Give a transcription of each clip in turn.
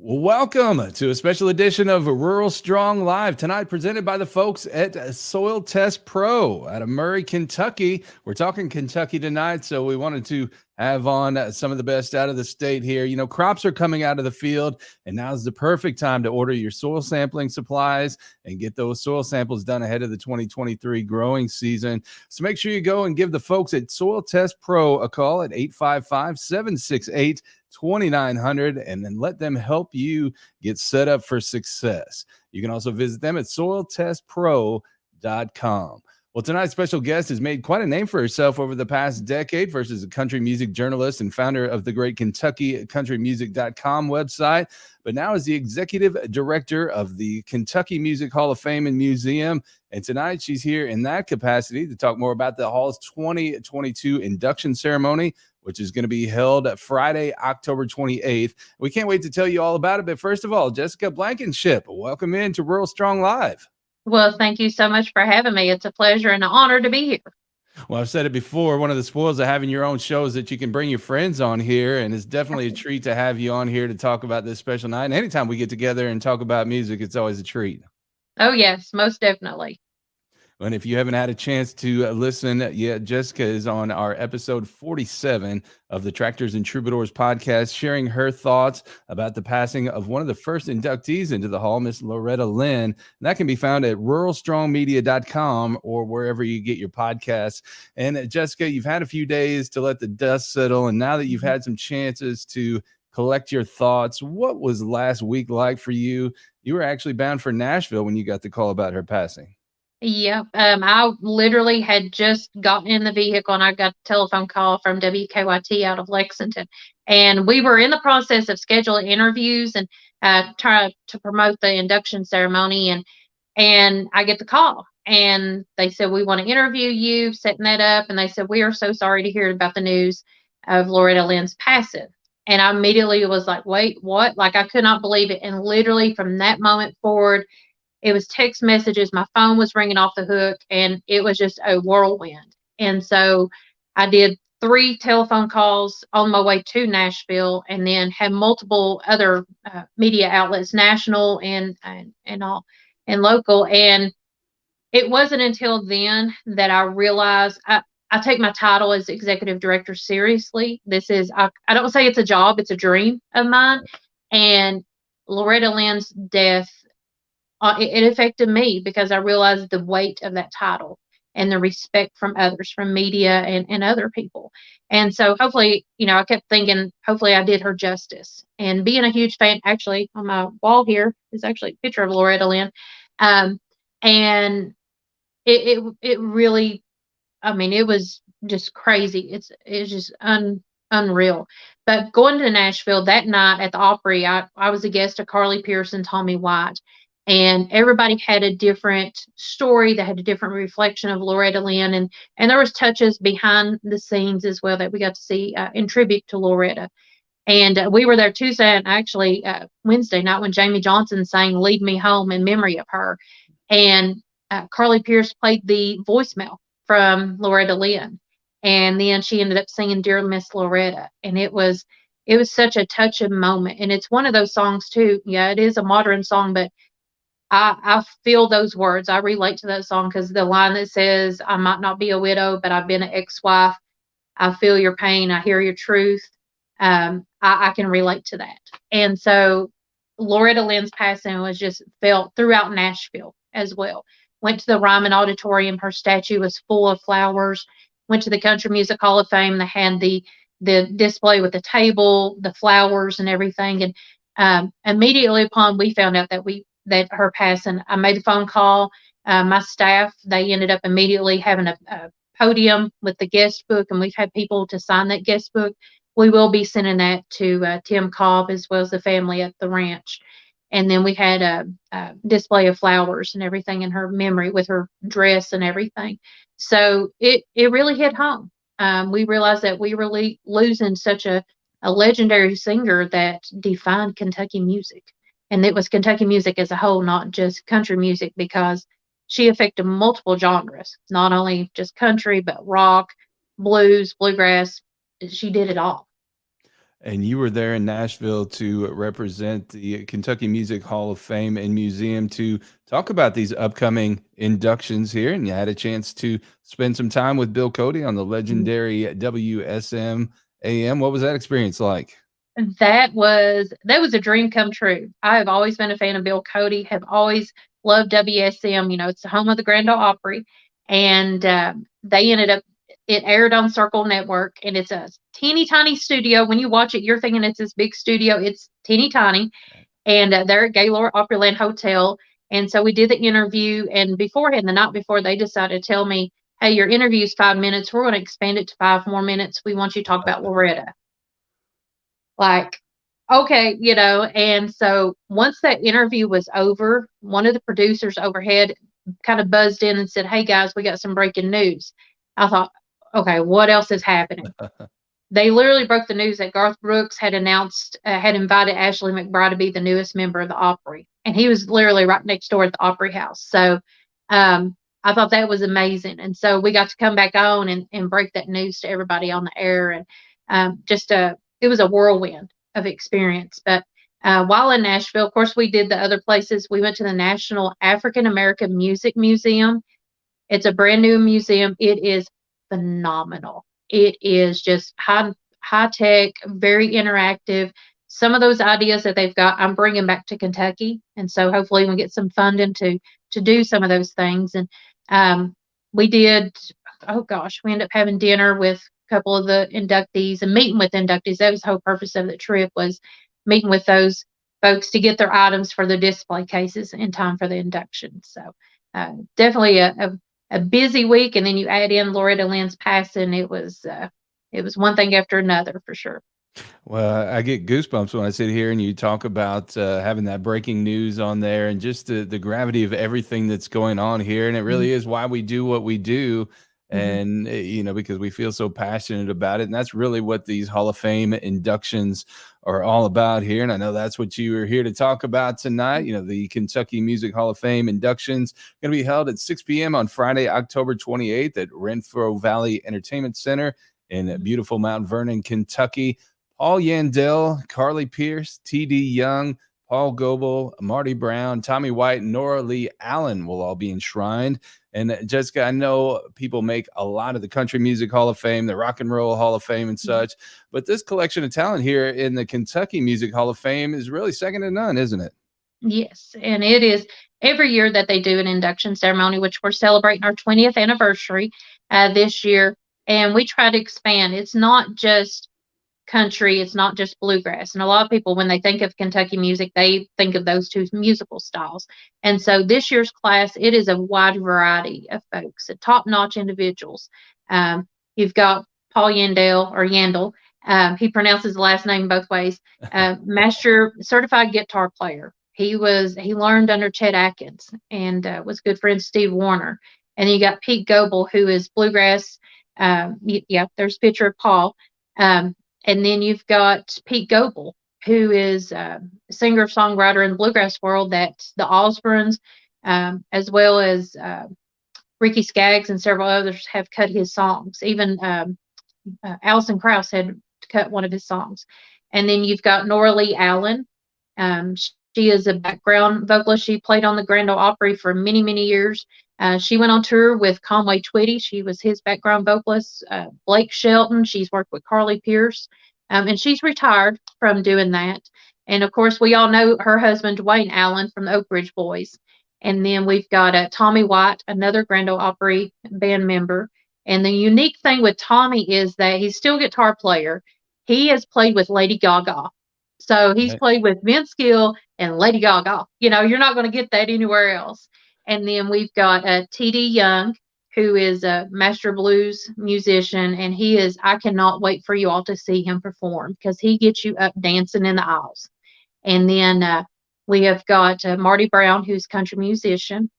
Well, welcome to a special edition of Rural Strong Live tonight, presented by the folks at Soil Test Pro out of Murray, Kentucky. We're talking Kentucky tonight, so we wanted to have on some of the best out of the state here. You know, crops are coming out of the field, and now's the perfect time to order your soil sampling supplies and get those soil samples done ahead of the 2023 growing season. So make sure you go and give the folks at Soil Test Pro a call at 855-768-2900, and then let them help you get set up for success. You can also visit them at soiltestpro.com. Well, tonight's special guest has made quite a name for herself over the past decade. First as a country music journalist and founder of the great KentuckyCountryMusic.com website, but now as the executive director of the Kentucky Music Hall of Fame and Museum. And tonight she's here in that capacity to talk more about the Hall's 2022 induction ceremony, which is going to be held Friday, October 28th. We can't wait to tell you all about it. But first of all, Jessica Blankenship, welcome in to Rural Strong Live. Well, thank you so much for having me. It's a pleasure and an honor to be here. Well, I've said it before, one of the spoils of having your own show is that you can bring your friends on here, and it's definitely a treat to have you on here to talk about this special night. And anytime we get together and talk about music, it's always a treat. Oh, yes, most definitely. And if you haven't had a chance to listen yet, Jessica is on our episode 47 of the Tractors and Troubadours podcast, sharing her thoughts about the passing of one of the first inductees into the Hall, Miss Loretta Lynn. And that can be found at ruralstrongmedia.com or wherever you get your podcasts. And Jessica, you've had a few days to let the dust settle. And now that you've had some chances to collect your thoughts, what was last week like for you? You were actually bound for Nashville when you got the call about her passing. Yep. I literally had just gotten in the vehicle and I got a telephone call from WKYT out of Lexington. And we were in the process of scheduling interviews and trying to promote the induction ceremony. And I get the call and they said, "We want to interview you," setting that up. And they said, "We are so sorry to hear about the news of Loretta Lynn's passing." And I immediately was like, "Wait, what?" Like I could not believe it. And literally from that moment forward, it was text messages. My phone was ringing off the hook, and it was just a whirlwind. And so I did 3 telephone calls on my way to Nashville, and then had multiple other media outlets, national and all and local. And it wasn't until then that I realized I take my title as executive director seriously. I don't say it's a job; it's a dream of mine. And Loretta Lynn's death, it affected me because I realized the weight of that title and the respect from others, from media and other people. And so hopefully, I kept thinking, hopefully I did her justice. And being a huge fan, actually, on my wall here is actually a picture of Loretta Lynn. And it really, I mean, it was just crazy. It's just unreal. But going to Nashville that night at the Opry, I was a guest of Carly Pearce and Tommy White. And everybody had a different story that had a different reflection of Loretta Lynn, and there was touches behind the scenes as well that we got to see in tribute to Loretta. And we were there Tuesday and actually Wednesday night when Jamie Johnson sang "Lead Me Home" in memory of her, and Carly Pearce played the voicemail from Loretta Lynn, and then she ended up singing "Dear Miss Loretta," and it was such a touching moment. And it's one of those songs too. Yeah, it is a modern song, but I feel those words. I relate to that song because the line that says, "I might not be a widow, but I've been an ex-wife. I feel your pain. I hear your truth." I can relate to that. And so Loretta Lynn's passing was just felt throughout Nashville as well. Went to the Ryman Auditorium. Her statue was full of flowers. Went to the Country Music Hall of Fame. They had the display with the table, the flowers, and everything. And immediately upon we found out that her passing, I made a phone call. My staff, they ended up immediately having a podium with the guest book, and we've had people to sign that guest book. We will be sending that to Tim Cobb as well as the family at the ranch. And then we had a display of flowers and everything in her memory with her dress and everything. So it really hit home. We realized that we were losing such a legendary singer that defined Kentucky music. And it was Kentucky music as a whole, not just country music, because she affected multiple genres, not only just country, but rock, blues, bluegrass. She did it all. And you were there in Nashville to represent the Kentucky Music Hall of Fame and Museum to talk about these upcoming inductions here. And you had a chance to spend some time with Bill Cody on the legendary WSM AM. What was that experience like? That was a dream come true. I have always been a fan of Bill Cody, have always loved WSM. It's the home of the Grand Ole Opry, and they ended up. It aired on Circle Network, and it's a teeny tiny studio. When you watch it, you're thinking it's this big studio. It's teeny tiny, and they're at Gaylord Opryland Hotel. And so we did the interview, and beforehand, the night before, they decided to tell me, "Hey, your interview is 5 minutes. We're going to expand it to 5 more minutes. We want you to talk about Loretta." Like, okay, and so once that interview was over, one of the producers overhead kind of buzzed in and said, "Hey guys, we got some breaking news." I thought, okay, what else is happening? They literally broke the news that Garth Brooks had invited Ashley McBryde to be the newest member of the Opry, and he was literally right next door at the Opry House. So, I thought that was amazing, and so we got to come back on and break that news to everybody on the air, and it was a whirlwind of experience. But while in Nashville, of course, we did the other places. We went to the National African American Music Museum. It's a brand new museum. It is phenomenal. It is just high tech, very interactive. Some of those ideas that they've got, I'm bringing back to Kentucky, and so hopefully we get some funding to do some of those things. And we did. Oh gosh, we ended up having dinner with a couple of the inductees and meeting with inductees. That was the whole purpose of the trip, was meeting with those folks to get their items for the display cases in time for the induction. So definitely a busy week, and then you add in Loretta Lynn's passing. It was one thing after another for sure. Well, I get goosebumps when I sit here and you talk about having that breaking news on there and just the gravity of everything that's going on here. And it Mhm, really is why we do what we do. mhm, And, because we feel so passionate about it. And that's really what these Hall of Fame inductions are all about here. And I know that's what you are here to talk about tonight. The Kentucky Music Hall of Fame inductions going to be held at 6 p.m. on Friday, October 28th at Renfro Valley Entertainment Center in mhm, beautiful Mount Vernon, Kentucky. Paul Yandell, Carly Pierce, T.D. Young, Paul Goebel, Marty Brown, Tommy White, and Nora Lee Allen will all be enshrined. And Jessica, I know people make a lot of the Country Music Hall of Fame, the Rock and Roll Hall of Fame, and mhm. such. But this collection of talent here in the Kentucky Music Hall of Fame is really second to none, isn't it? Yes, and it is every year that they do an induction ceremony, which we're celebrating our 20th anniversary this year, and we try to expand. It's not just country, it's not just bluegrass. And a lot of people, when they think of Kentucky music, they think of those two musical styles. And so this year's class, it is a wide variety of folks, top notch individuals. Um, you've got Paul Yandell or Yandel. He pronounces the last name both ways. Master certified guitar player. He learned under Chet Atkins and was good friend Steve Warner. And then you got Pete Goebel, who is bluegrass. Yeah, there's a picture of Paul. Um, and then you've got Pete Goebel, who is a singer songwriter in the bluegrass world that the Osbournes, as well as Ricky Skaggs and several others, have cut his songs. Even Alison Krauss had cut one of his songs. And then you've got Nora Lee Allen. She is a background vocalist. She played on the Grand Ole Opry for many, many years. She went on tour with Conway Twitty. She was his background vocalist. Blake Shelton. She's worked with Carly Pierce. And she's retired from doing that. And of course, we all know her husband, Dwayne Allen, from the Oak Ridge Boys. And then we've got Tommy White, another Grand Ole Opry band member. And the unique thing with Tommy is that he's still a guitar player. He has played with Lady Gaga. So he's Right. played with Vince Gill and Lady Gaga. You're not going to get that anywhere else. And then we've got T.D. Young, who is a master blues musician, and I cannot wait for you all to see him perform because he gets you up dancing in the aisles. And then we have got Marty Brown, who's a country musician,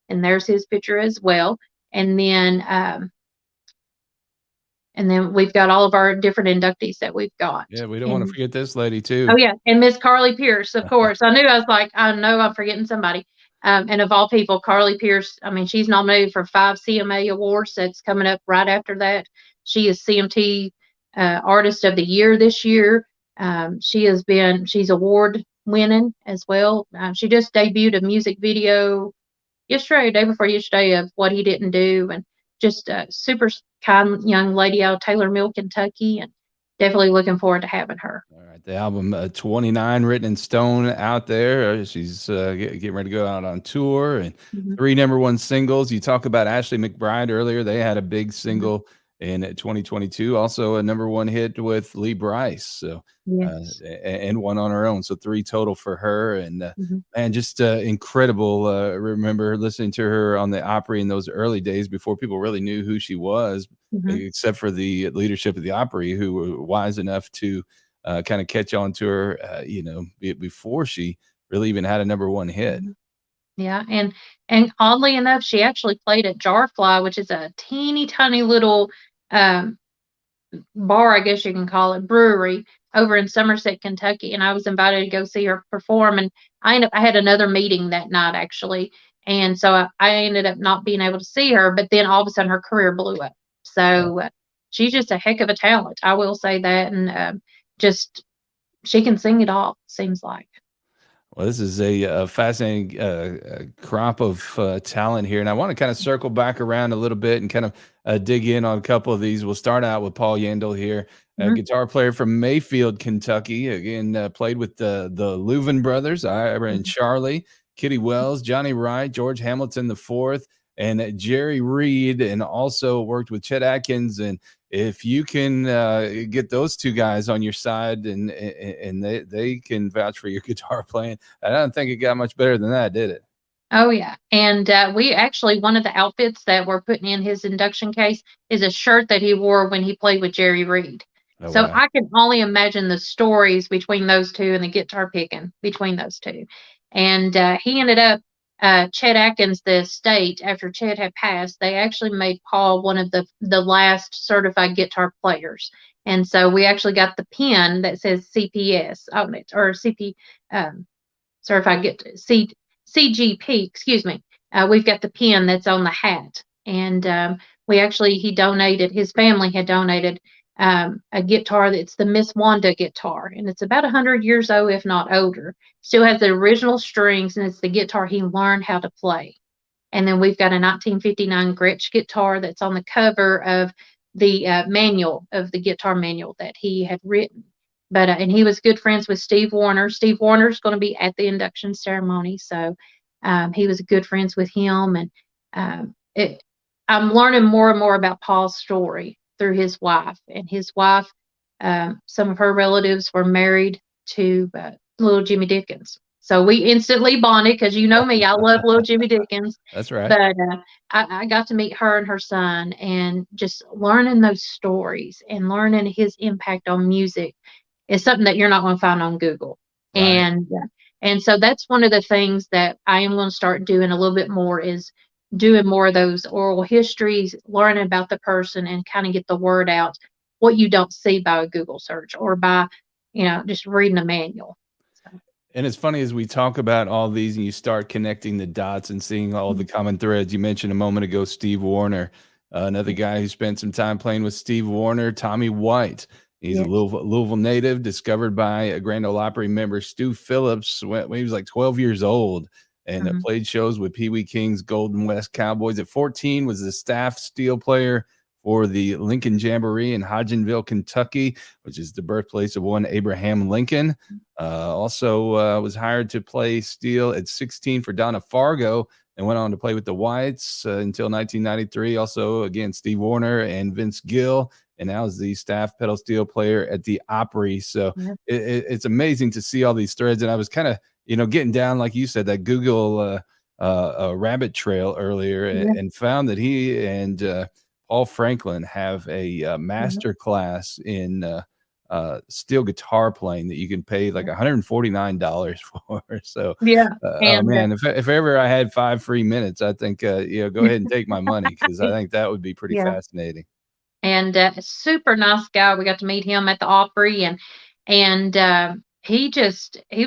and there's his picture as well. And then we've got all of our different inductees that we've got. Yeah, we don't want to And forget this lady, oh too. yeah, and Miss Carly Pierce, of course. I was like, I know I'm forgetting somebody. And of all people, Carly Pierce, I mean, she's nominated for 5 CMA awards. That's coming up right after that. She is CMT Artist of the Year this year. She's award winning as well. She just debuted a music video yesterday, day before yesterday, of What He Didn't Do, and just a super kind young lady out of Taylor Mill, Kentucky, and definitely looking forward to having her. All right, the album 29 written in stone out there. She's getting ready to go out on tour and Mhm, 3 number 1 singles. You talk about Ashley McBryde earlier. They had a big mhm. single in 2022, also a number 1 hit with Lee Brice. So, Yes. and one on her own. So 3 total for her. And Mhm, man, just incredible. Remember listening to her on the Opry in those early days before people really knew who she was, mhm, except for the leadership of the Opry, who were wise enough to kind of catch on to her, before she really even had a number 1 hit. mhm. Yeah, and oddly enough, she actually played at Jarfly, which is a teeny tiny little, um, bar, I guess you can call it, brewery over in Somerset, Kentucky, and I was invited to go see her perform. And I had another meeting that night actually, and so I ended up not being able to see her. But then all of a sudden, her career blew up. So she's just a heck of a talent. I will say that, and just she can sing it all. Seems like. Well, this is a fascinating crop of talent here, and I want to kind of circle back around a little bit and kind of dig in on a couple of these. We'll start out with Paul Yandel here, a Mhm, guitar player from Mayfield, Kentucky. Again, played with the Leuven brothers, Ira and mhm, Charlie, Kitty Wells, Johnny Wright, George Hamilton the fourth, and Jerry Reed, and also worked with Chet Atkins. And if you can get those 2 guys on your side, and they can vouch for your guitar playing, I don't think it got much better than that, did it? Oh, yeah, and, we actually one of the outfits that we're putting in his induction case is a shirt that he wore when he played with Jerry Reed. Oh, So wow. I can only imagine the stories between those 2 and the guitar picking between those 2. And, he ended up Chet Atkins, the estate, after Chet had passed, they actually made Paul one of the last certified guitar players. And so we actually got the pin that says CPS on it, or CP, um certified get C, CGP, excuse me. We've got the pin that's on the hat, and we actually he donated. His family had donated a guitar that's the Miss Wanda guitar, and it's about 100 years old, if not older. Still has the original strings, and it's the guitar he learned how to play. And then we've got a 1959 Gretsch guitar that's on the cover of the manual of the guitar manual that he had written. But and he was good friends with Steve Warner. Steve Warner's going to be at the induction ceremony, so he was good friends with him. And it, I'm learning more and more about Paul's story through his wife. And his wife, some of her relatives were married to little Jimmy Dickens. So we instantly bonded because you know me, I love little Jimmy Dickens. That's right. But I got to meet her and her son, and just learning those stories and learning his impact on music is something that you're not going to find on Google. Right. And so that's one of the things that I am going to start doing a little bit more, is doing more of those oral histories, learning about the person, and kind of get the word out, what you don't see by a Google search or by, just reading a manual. So, And it's funny as we talk about all these and you start connecting the dots and seeing all the mhm, common threads. You mentioned a moment ago Steve Warner, another yeah, guy who spent some time playing with Steve Warner, Tommy White. He's a yes, Louisville native, discovered by a Grand Ole Opry member, Stu Phillips, when he was like 12 years old, and mhm, played shows with Pee Wee King's Golden West Cowboys. At 14, was the staff steel player for the Lincoln Jamboree in Hodgenville, Kentucky, which is the birthplace of one Abraham Lincoln. Also was hired to play steel at 16 for Donna Fargo, and went on to play with the Whites until 1993. Also, again, Steve Warner and Vince Gill, and now is the staff pedal steel player at the Opry. So yeah, it's amazing to see all these threads. And I was kind of, getting down, like you said, that Google rabbit trail earlier, yeah, and found that he and Paul Franklin have a yeah, master class in steel guitar playing that you can pay like yeah, $149 for. So, yeah, oh and man, if ever I had 5 free minutes, I think, go ahead and take my money, because I think that would be pretty yeah. fascinating. And a super nice guy. We got to meet him at the Opry, and he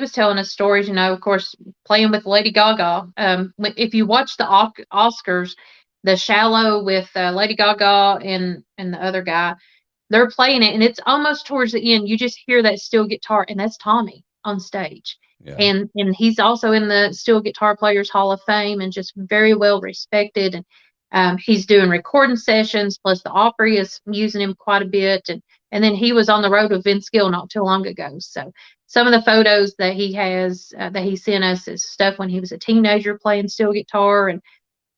was telling us stories. Of course, playing with Lady Gaga. If you watch the Oscars, The Shallow with Lady Gaga and the other guy, they're playing it, and it's almost towards the end. You just hear that steel guitar, and that's Tommy on stage. Yeah. And he's also in the Steel Guitar Players Hall of Fame and just very well respected. And he's doing recording sessions, plus the Opry is using him quite a bit. And then he was on the road with Vince Gill not too long ago. So some of the photos that he has that he sent us is stuff when he was a teenager playing steel guitar. And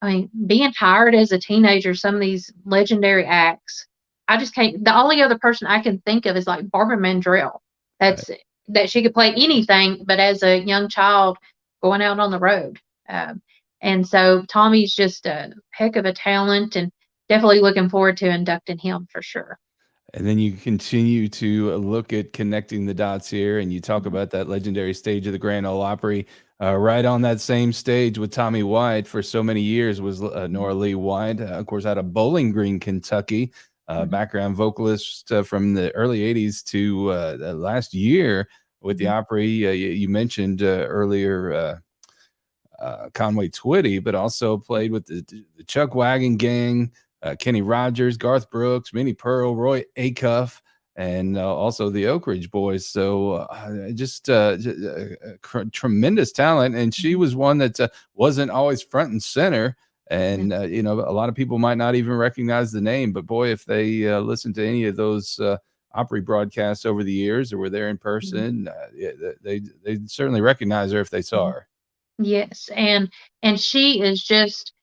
I mean, being hired as a teenager, some of these legendary acts, I just can't. The only other person I can think of is like Barbara Mandrell. Right. That's that she could play anything, but as a young child going out on the road. Um, and so Tommy's just a heck of a talent, and definitely looking forward to inducting him for sure. And then you continue to look at connecting the dots here, and you talk Mhm, about that legendary stage of the Grand Ole Opry. Right on that same stage with Tommy White for so many years was mhm, Nora Lee White, of course, out of Bowling Green, Kentucky, mhm, background vocalist from the early '80s to the last year with the mhm, Opry. You mentioned earlier. Conway Twitty, but also played with the Chuck Wagon Gang, Kenny Rogers, Garth Brooks, Minnie Pearl, Roy Acuff, and also the Oak Ridge Boys. So just tremendous talent. And she mhm, was one that wasn't always front and center. yeah, And, a lot of people might not even recognize the name, but boy, if they listen to any of those Opry broadcasts over the years or were there in mhm, person, yeah, they certainly recognize her if they saw mhm. her. Yes, and she is just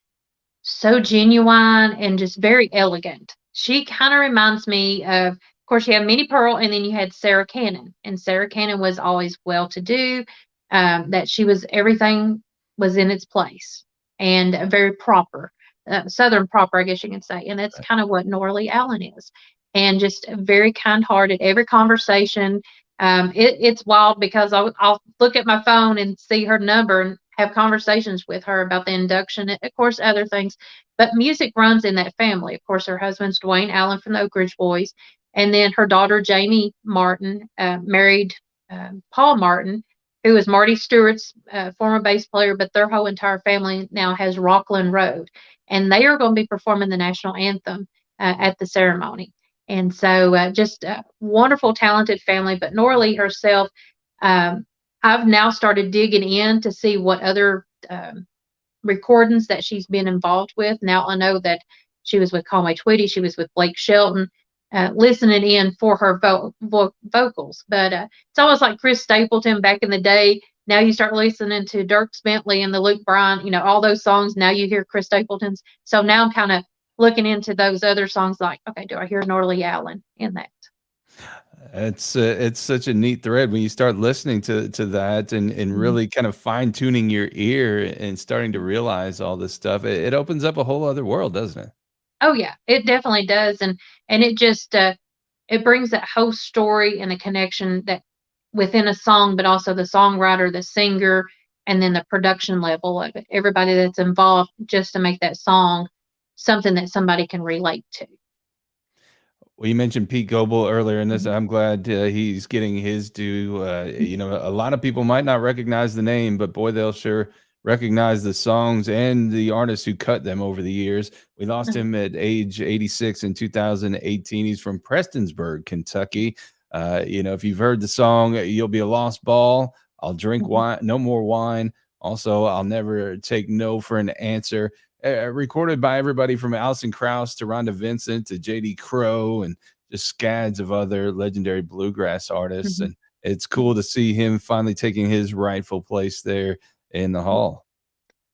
so genuine and just very elegant. She kind of reminds me of course, you have Minnie Pearl, and then you had Sarah Cannon. And Sarah Cannon was always well to do, that she was everything was in its place and very proper, Southern proper, I guess you can say. And that's kind of what Norley Allen is. And just very kind hearted. Every conversation, it's wild because I'll look at my phone and see her number and have conversations with her about the induction, and of course, other things. But music runs in that family. Of course, her husband's Dwayne Allen from the Oak Ridge Boys, and then her daughter Jamie Martin married Paul Martin, who is Marty Stewart's former bass player. But their whole entire family now has Rockland Road, and they are going to be performing the national anthem at the ceremony. And so, just a wonderful, talented family. But Nora Lee herself, um, I've now started digging in to see what other recordings that she's been involved with. Now I know that she was with Conway Twitty, she was with Blake Shelton, listening in for her vocals. But it's almost like Chris Stapleton back in the day. Now you start listening to Dirk Bentley and the Luke Bryan, all those songs. Now you hear Chris Stapleton's. So now I'm kind of looking into those other songs. Like, okay, do I hear Norley Allen in that? It's such a neat thread when you start listening to that and Mhm. really kind of fine tuning your ear and starting to realize all this stuff. It opens up a whole other world, doesn't it? Oh yeah, it definitely does, and it just it brings that whole story and the connection that within a song, but also the songwriter, the singer, and then the production level of it. Everybody that's involved just to make that song something that somebody can relate to. Well, you mentioned Pete Goebel earlier in this. Mhm, I'm glad he's getting his due. A lot of people might not recognize the name, but boy, they'll sure recognize the songs and the artists who cut them over the years. We lost mhm, him at age 86 in 2018. He's from Prestonsburg, Kentucky. If you've heard the song "You'll Be a Lost Ball," I'll drink mhm, wine, no more wine. Also, I'll never take no for an answer. Recorded by everybody from Alison Krauss to Rhonda Vincent to J.D. Crowe and just scads of other legendary bluegrass artists. mhm, And it's mhm. cool to see him finally taking his rightful place there in the hall.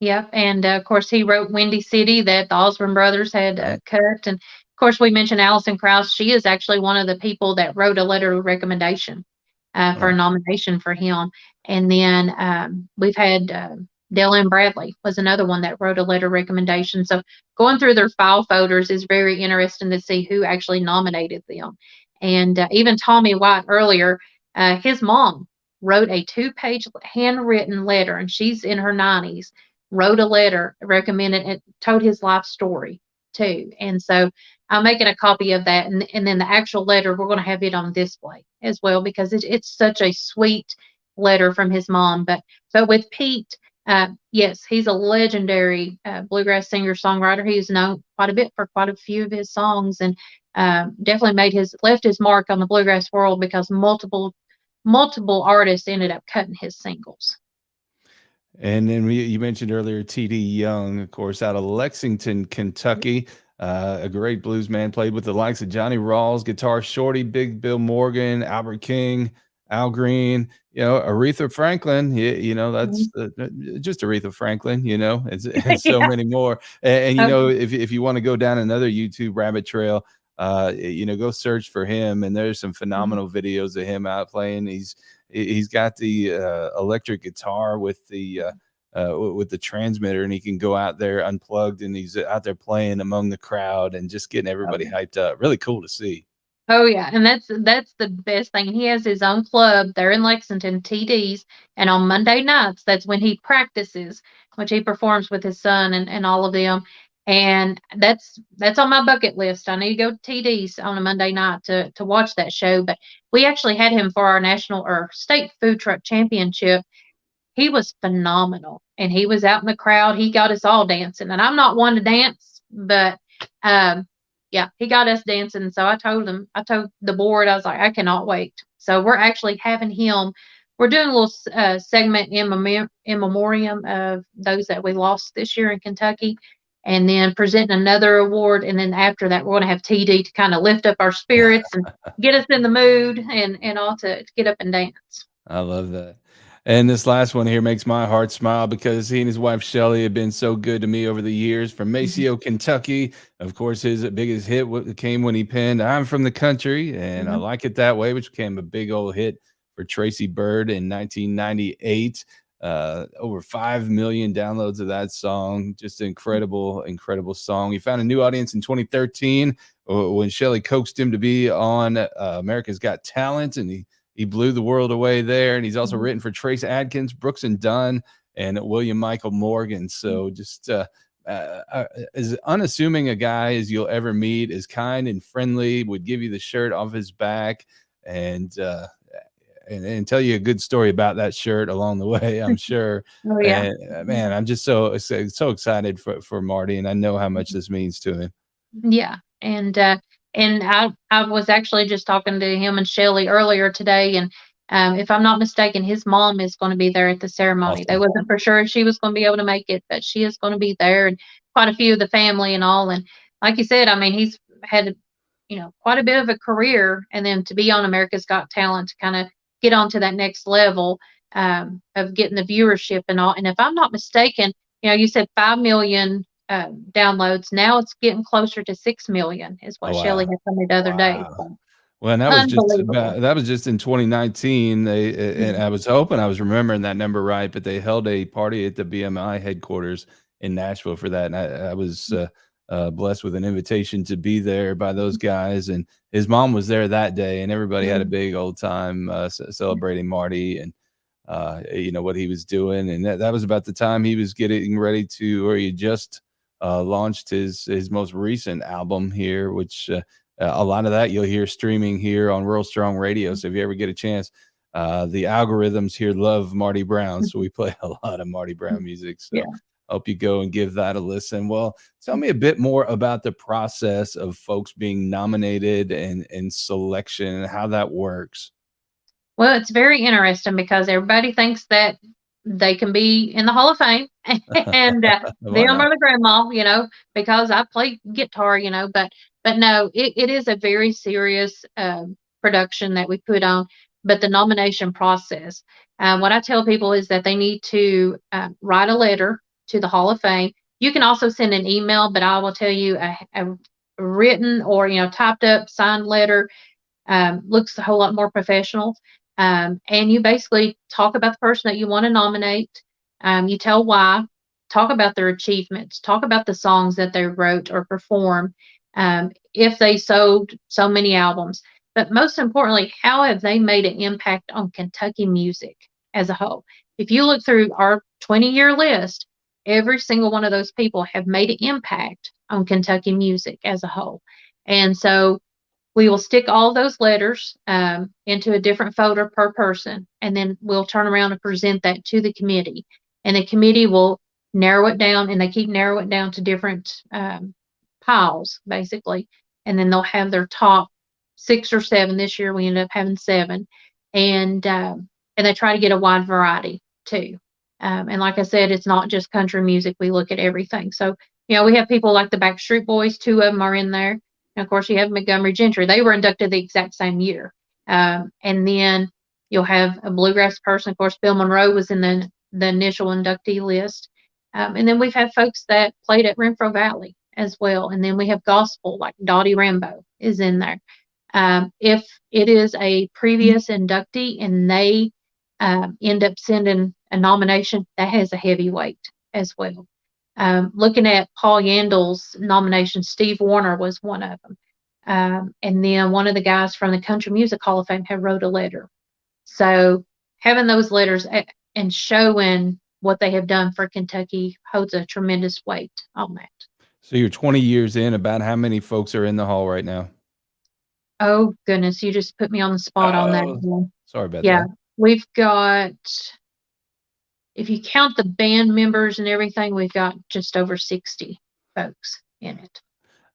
Yep, and, of course, he wrote Windy City that the Osborne brothers had, Right. cut, and, of course, we mentioned Alison Krauss. She is actually one of the people that wrote a letter of recommendation, for a Nice. nomination for him, and then, we've had, Dale Bradley was another one that wrote a letter of recommendation. So going through their file folders is very interesting to see who actually nominated them, and, even Tommy White earlier, his mom wrote a two-page handwritten letter, and she's in her 90s, wrote a letter recommended and told his life story too. And so I'm making a copy of that. And then the actual letter, we're going to have it on display as well because it's such a sweet letter from his mom. But with Pete, yes, he's a legendary bluegrass singer songwriter. He's known quite a bit for quite a few of his songs, and definitely left his mark on the bluegrass world because multiple artists ended up cutting his singles. And then you mentioned earlier T.D. Young, of course, out of Lexington, Kentucky. A great blues man, played with the likes of Johnny Rawls, Guitar Shorty, Big Bill Morgan, Albert King, Al Green, Aretha Franklin. That's Mhm. just Aretha Franklin, and so Yeah. many more. And Oh, if you want to go down another YouTube rabbit trail, go search for him. And there's some mhm, phenomenal videos of him out playing. He's got the electric guitar with the transmitter, and he can go out there unplugged, and he's out there playing among the crowd and just getting oh, everybody yeah. hyped up. Really cool to see. Oh, yeah, and that's the best thing. He has his own club there in Lexington, TD's, and on Monday nights, that's when he practices, which he performs with his son and all of them. And that's on my bucket list. I need to go to TD's on a Monday night to watch that show. But we actually had him for our national or state food truck championship. He was phenomenal, and he was out in the crowd. He got us all dancing, and I'm not one to dance, but um, yeah, he got us dancing. So I told the board, I was like, I cannot wait. So we're actually having him. We're doing a little segment in memoriam of those that we lost this year in Kentucky, and then presenting another award. And then after that, we're going to have TD to kind of lift up our spirits and get us in the mood and all to get up and dance. I love that. And this last one here makes my heart smile because he and his wife Shelly have been so good to me over the years. From Mhm, Maceo, Kentucky, of course, his biggest hit came when he penned "I'm from the Country" and "I mhm, Like It That Way," which became a big old hit for Tracy Bird in 1998. Over 5 million downloads of that song. Just an incredible, incredible song. He found a new audience in 2013 when Shelly coaxed him to be on America's Got Talent, and he blew the world away there. And he's also mhm, written for Trace Adkins, Brooks and Dunn, and William Michael Morgan. So just as unassuming a guy as you'll ever meet, as kind and friendly, would give you the shirt off his back, and and tell you a good story about that shirt along the way, I'm sure. oh, yeah. And man, I'm just so excited for Marty, and I know how much this means to him. Yeah, and I was actually just talking to him and Shelly earlier today, and if I'm not mistaken, his mom is going to be there at the ceremony. They Awesome. wasn't for sure if she was going to be able to make it, but she is going to be there, and quite a few of the family and all. And like you said, I mean, he's had quite a bit of a career, and then to be on America's Got Talent to kind of get on to that next level of getting the viewership and all. And if I'm not mistaken, you said 5 million downloads. Now it's getting closer to 6 million, is Oh what Shelly wow. had told me the other day. Wow. So Well, and unbelievable. that was just in 2019. And Mhm, I was hoping I was remembering that number right, but they held a party at the BMI headquarters in Nashville for that, and I was blessed with an invitation to be there by those guys. And his mom was there that day, and everybody had a mhm, big old time celebrating Marty and what he was doing. And that was about the time he was getting ready to, or he just launched his most recent album here, which a lot of that you'll hear streaming here on Rural Strong Radio. So if you ever get a chance, the algorithms here love Marty Brown, so mhm, we play a lot of Marty Brown music. So yeah. hope you go and give that a listen. Well, tell me a bit more about the process of folks being nominated and selection and how that works. Well, it's very interesting because everybody thinks that they can be in the Hall of Fame and Why them not? or the grandma, because I play guitar, but no, it is a very serious production that we put on. But the nomination process, what I tell people is that they need to write a letter to the Hall of Fame. You can also send an email, but I will tell you a written or typed up signed letter looks a whole lot more professional. And you basically talk about the person that you want to nominate. You tell why, talk about their achievements, talk about the songs that they wrote or performed, if they sold so many albums. But most importantly, how have they made an impact on Kentucky music as a whole? If you look through our 20-year list, every single one of those people have made an impact on Kentucky music as a whole. And so we will stick all those letters into a different folder per person, and then we'll turn around and present that to the committee. And the committee will narrow it down, and they keep narrow it down to different piles, basically. and then they'll have their top 6 or 7. This year we ended up having 7, and they try to get a wide variety too. And like I said, it's not just country music. We look at everything. So, we have people like the Backstreet Boys. 2 of them are in there. And of course, you have Montgomery Gentry. They were inducted the exact same year. And then you'll have a bluegrass person. Of course, Bill Monroe was in the initial inductee list. And then we've had folks that played at Renfro Valley as well. And then we have gospel, like Dottie Rambo is in there. If it is a previous inductee and they end up sending a nomination, that has a heavy weight as well. Looking at Paul Yandel's nomination, Steve Warner was one of them. And then one of the guys from the Country Music Hall of Fame had wrote a letter. So having those letters and showing what they have done for Kentucky holds a tremendous weight on that. So you're 20 years in. About how many folks are in the hall right now? Oh, goodness. You just put me on the spot on that one. Sorry about Yeah. that. We've got, if you count the band members and everything, we've got just over 60 folks in it.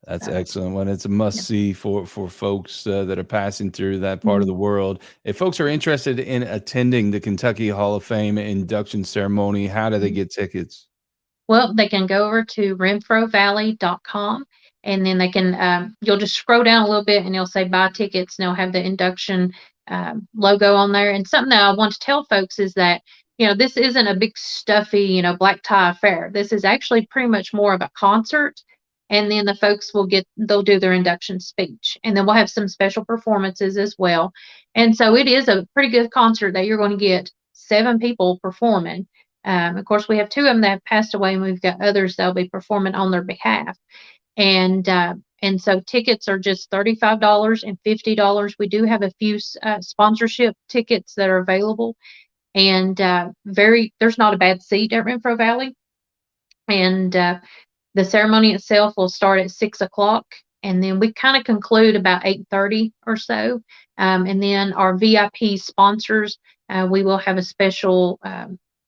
That's excellent. Well, it's a must see for folks that are passing through that part of the Mhm. world. If folks are interested in attending the Kentucky Hall of Fame induction ceremony, how do they get tickets? Well, they can go over to renfrovalley.com, and then they can, you'll just scroll down a little bit and it'll say buy tickets, and they'll have the induction logo on there. And something that I want to tell folks is that, this isn't a big stuffy, black tie affair. This is actually pretty much more of a concert. And then the folks they'll do their induction speech. And then we'll have some special performances as well. And so it is a pretty good concert that you're going to get 7 people performing. Of course, we have 2 of them that have passed away, and we've got others that'll be performing on their behalf. And so tickets are just $35 and $50. We do have a few sponsorship tickets that are available, and there's not a bad seat at Renfro Valley. And the ceremony itself will start at 6 o'clock, and then we kind of conclude about 8:30 or so. And then our VIP sponsors, we will have a special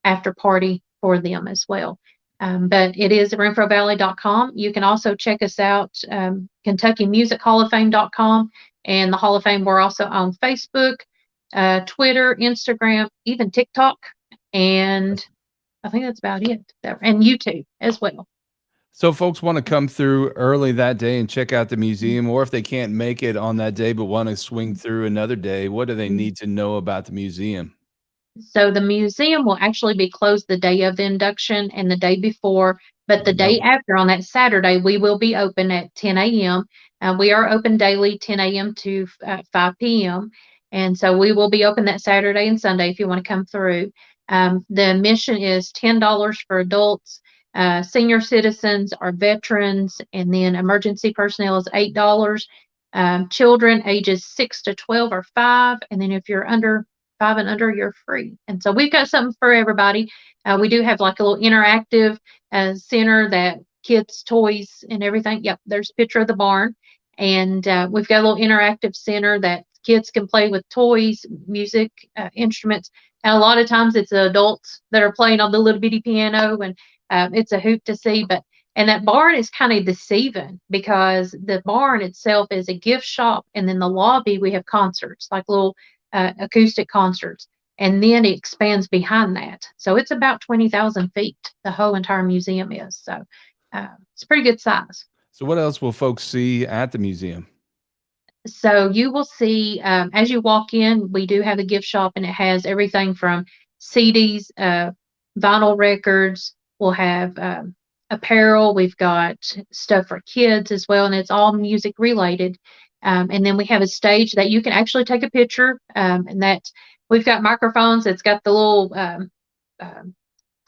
after party for them as well. But it is at renfrovalley.com. You can also check us out, KentuckyMusicHallOfFame.com, and the Hall of Fame. We're also on Facebook, Twitter, Instagram, even TikTok, and I think that's about it. And YouTube as well. So folks want to come through early that day and check out the museum, or if they can't make it on that day but want to swing through another day, what do they need to know about the museum? So the museum will actually be closed the day of the induction and the day before, but the day after, on that Saturday, we will be open at 10 a.m. We are open daily, 10 a.m. to 5 p.m. And so we will be open that Saturday and Sunday if you want to come through. The admission is $10 for adults. Senior citizens or veterans, and then emergency personnel is $8. Children ages 6 to 12 are $5, and then if you're under 5 and under, you're free. And so we've got something for everybody. We do have like a little interactive center that kids' toys and everything. Yep, there's a picture of the barn, and we've got a little interactive center that kids can play with toys, music, instruments. And a lot of times it's the adults that are playing on the little bitty piano, and it's a hoot to see. And that barn is kind of deceiving, because the barn itself is a gift shop, and then the lobby we have concerts, like little acoustic concerts, and then it expands behind that. So it's about 20,000 feet. The whole entire museum is. So it's a pretty good size. So what else will folks see at the museum? So you will see, as you walk in, we do have a gift shop, and it has everything from CDs, vinyl records. We'll have apparel. We've got stuff for kids as well, and it's all music related. And then we have a stage that you can actually take a picture, and that we've got microphones. It's got the little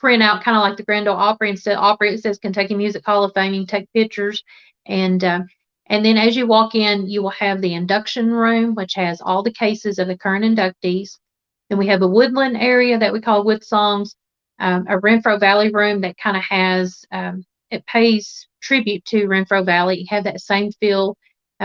printout, kind of like the Grand Ole Opry. Instead of Opry, it says Kentucky Music Hall of Fame. You can take pictures, and then as you walk in, you will have the induction room, which has all the cases of the current inductees. Then we have a woodland area that we call Wood Songs, a Renfro Valley room that kind of has, it pays tribute to Renfro Valley. You have that same feel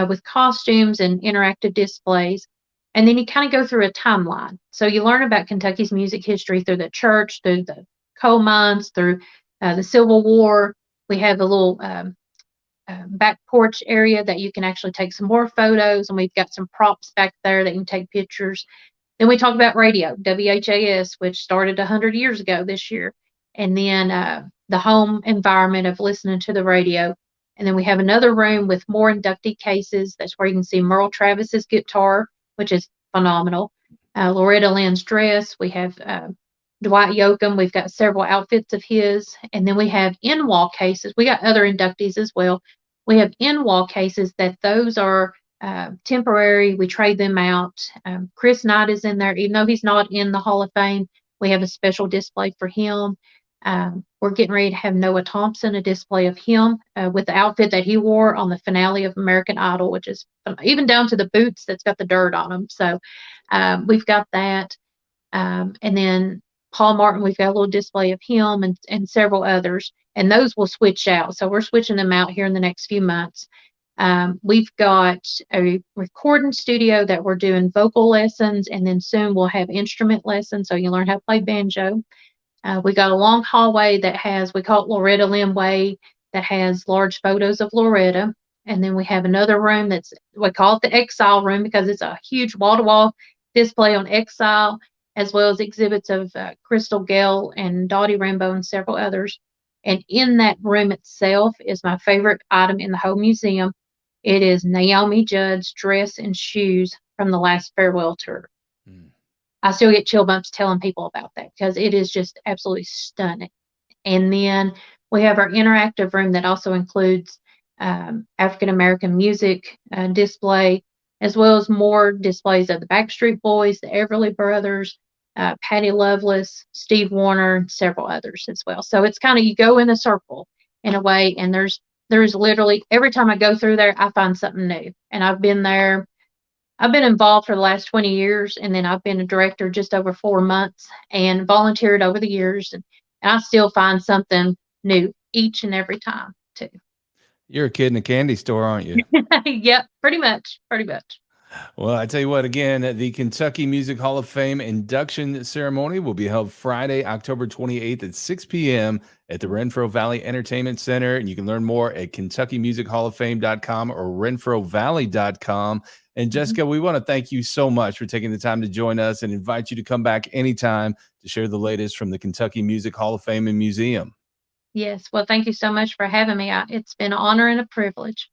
with costumes and interactive displays. And then you kind of go through a timeline. So you learn about Kentucky's music history through the church, through the coal mines, through the Civil War. We have a little back porch area that you can actually take some more photos, and we've got some props back there that you can take pictures. Then we talk about radio, WHAS, which started 100 years ago this year, and then the home environment of listening to the radio. And then we have another room with more inductee cases. That's where you can see Merle Travis's guitar, which is phenomenal. Loretta Lynn's dress. We have Dwight Yoakam. We've got several outfits of his. And then we have in-wall cases. We got other inductees as well. We have in-wall cases that those are temporary. We trade them out. Chris Knight is in there, even though he's not in the Hall of Fame. We have a special display for him. We're getting ready to have Noah Thompson, a display of him with the outfit that he wore on the finale of American Idol, which is even down to the boots that's got the dirt on them. So we've got that. And then Paul Martin, we've got a little display of him and several others, and those will switch out. So we're switching them out here in the next few months. We've got a recording studio that we're doing vocal lessons, and then soon we'll have instrument lessons, so you learn how to play banjo. We got a long hallway that has, we call it Loretta Lynn Way, that has large photos of Loretta. And then we have another room we call it the Exile Room because it's a huge wall-to-wall display on Exile, as well as exhibits of Crystal Gale and Dottie Rambo and several others. And in that room itself is my favorite item in the whole museum. It is Naomi Judd's dress and shoes from the last farewell tour. I still get chill bumps telling people about that because it is just absolutely stunning. And then we have our interactive room that also includes African American music display, as well as more displays of the Backstreet Boys, the Everly Brothers, Patty Loveless, Steve Wariner, and several others as well. So it's kind of, you go in a circle in a way, and there's literally, every time I go through there, I find something new. And I've been involved for the last 20 years, and then I've been a director just over 4 months and volunteered over the years. And I still find something new each and every time, too. You're a kid in a candy store, aren't you? Yep, pretty much. Well, I tell you what, again, the Kentucky Music Hall of Fame induction ceremony will be held Friday, October 28th at 6 p.m. at the Renfro Valley Entertainment Center. And you can learn more at KentuckyMusicHallOfFame.com or RenfroValley.com. And Jessica, we want to thank you so much for taking the time to join us and invite you to come back anytime to share the latest from the Kentucky Music Hall of Fame and Museum. Yes. Well, thank you so much for having me. It's been an honor and a privilege.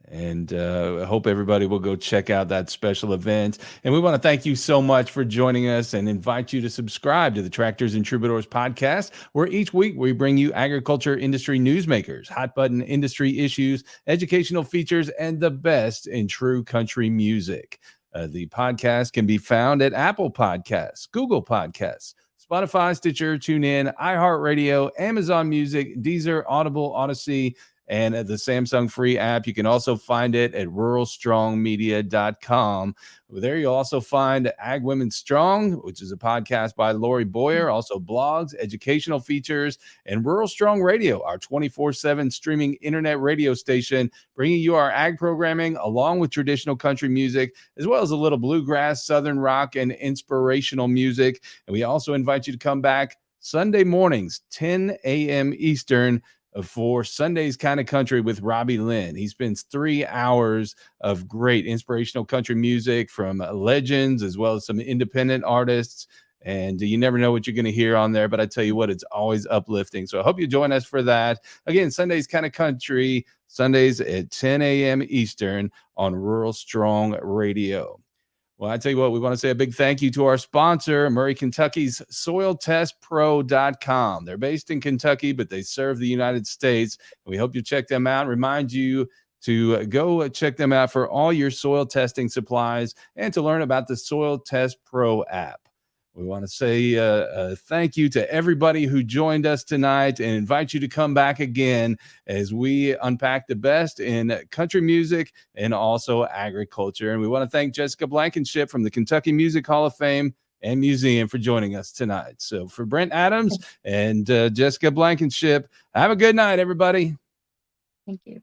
And I hope everybody will go check out that special event. And we want to thank you so much for joining us and invite you to subscribe to the Tractors and Troubadours podcast, where each week we bring you agriculture industry newsmakers, hot button industry issues, educational features, and the best in true country music. The podcast can be found at Apple Podcasts, Google Podcasts, Spotify, Stitcher, TuneIn, iHeartRadio, Amazon Music, Deezer, Audible, Odyssey, and the Samsung free app. You can also find it at ruralstrongmedia.com. There you'll also find Ag Women Strong, which is a podcast by Lori Boyer, also blogs, educational features, and Rural Strong Radio, our 24/7 streaming internet radio station, bringing you our ag programming along with traditional country music, as well as a little bluegrass, southern rock, and inspirational music. And we also invite you to come back Sunday mornings, 10 a.m. Eastern, for Sunday's Kind of Country with Robbie Lynn. He spends 3 hours of great inspirational country music from legends as well as some independent artists. And you never know what you're going to hear on there, but I tell you what, it's always uplifting. So I hope you join us for that. Again, Sunday's Kind of Country, Sundays at 10 a.m. Eastern on Rural Strong Radio. Well, I tell you what, we want to say a big thank you to our sponsor, Murray, Kentucky's SoilTestPro.com. They're based in Kentucky, but they serve the United States. We hope you check them out. Remind you to go check them out for all your soil testing supplies and to learn about the Soil Test Pro app. We want to say thank you to everybody who joined us tonight and invite you to come back again as we unpack the best in country music and also agriculture. And we want to thank Jessica Blankenship from the Kentucky Music Hall of Fame and Museum for joining us tonight. So for Brent Adams and Jessica Blankenship, have a good night, everybody. Thank you.